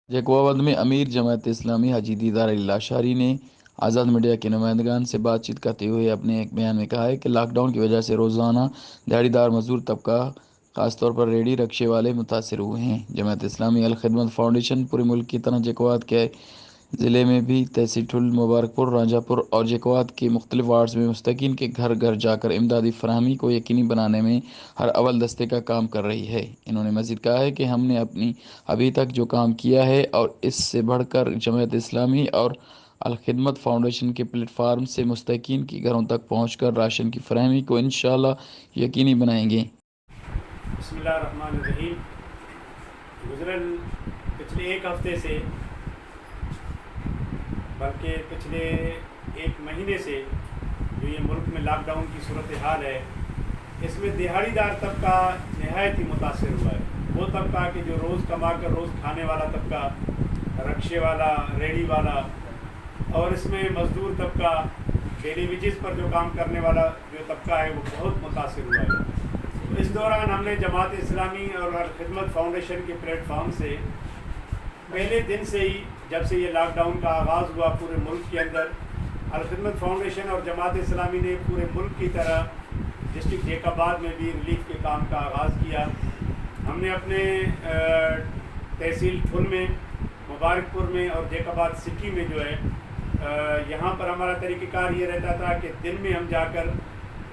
जैकोबाबाद में अमीर जमात इस्लामी हाजी दीदार अली लाशारी ने आज़ाद मीडिया के नुमाइंदगान से बातचीत करते हुए अपने एक बयान में कहा है कि लॉकडाउन की वजह से रोज़ाना दिहाड़ीदार मजदूर तबका ख़ासतौर पर रेडी रक्शे वाले मुतासर हुए हैं। जमात इस्लामी अल खिदमत फाउंडेशन पूरे मुल्क की तरह जैकोबाद के ज़िले में भी तहसील मुबारकपुर, राजापुर और जैकोबाद के मुख्तलिफ वार्ड्स में मुस्तकीन के घर घर जाकर इमदादी फराहमी को यकीनी बनाने में हर अव्वल दस्ते का काम कर रही है। इन्होंने मज़ीद कहा है कि हमने अभी तक जो काम किया है और इससे बढ़कर जमात इस्लामी और अल खिदमत फाउंडेशन के प्लेटफार्म से मुस्तकीन के घरों तक पहुँचकर राशन की फराहमी को इंशाअल्लाह यकीनी बनाएंगे। बिस्मिल्लाहिर्रहमानिर्रहीम। गुज़रल पिछले एक हफ़्ते से, बल्कि पिछले एक महीने से जो ये मुल्क में लॉकडाउन की सूरत हाल है, इसमें दिहाड़ीदार तबका नहायत ही मुतासर हुआ है। वो तबका कि जो रोज़ कमा कर रोज़ खाने वाला तबका, रक्शे वाला, रेडी वाला, और इसमें मज़दूर तबका, डेली वेजेस पर जो काम करने वाला जो तबका है, वो बहुत मुतासर हुआ है। तो इस दौरान हमने जमात इस्लामी और अल खिदमत फाउंडेशन के प्लेटफॉर्म से पहले दिन से ही, जब से ये लॉकडाउन का आगाज़ हुआ पूरे मुल्क के अंदर, अल खिदमत फाउंडेशन और जमात इस्लामी ने पूरे मुल्क की तरह डिस्ट्रिक्ट जैकोबाद में भी रिलीफ के काम का आगाज़ किया। हमने अपने तहसील ठुल में, मुबारकपुर में और जैकोबाद सिटी में जो है, यहाँ पर हमारा तरीक़ेकार ये रहता था कि दिन में हम जाकर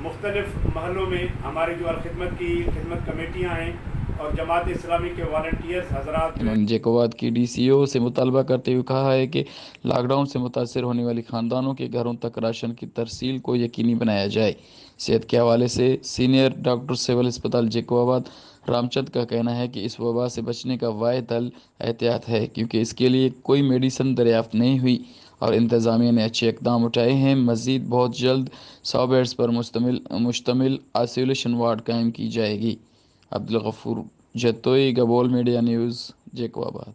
मुख्तलिफ़ महलों में हमारी जो अल खिदमत की खिदमत कमेटियाँ हैं और जमात इस्लामी के वॉलंटियर्स हजरात। इन्होंने जैकोबाद की DCO से मुतालबा करते हुए कहा है कि लॉकडाउन से मुतासर होने वाली ख़ानदानों के घरों तक राशन की तरसील को यकीनी बनाया जाए। सेहत के हवाले से सीनियर डॉक्टर सिविल अस्पताल जैकोबाद रामचंद का कहना है कि इस वबा से बचने का वाहिद हल एहतियात है, क्योंकि इसके लिए कोई मेडिसन दरियाफ्त नहीं हुई और इंतज़ामिया ने अच्छे इक़दाम उठाए हैं। मज़ीद बहुत जल्द 100 बेड्स पर मुश्तमिल आइसोलेशन वार्ड कायम की जाएगी। Abdul Ghafoor Jatoi, Gabol media news, Jacobabad.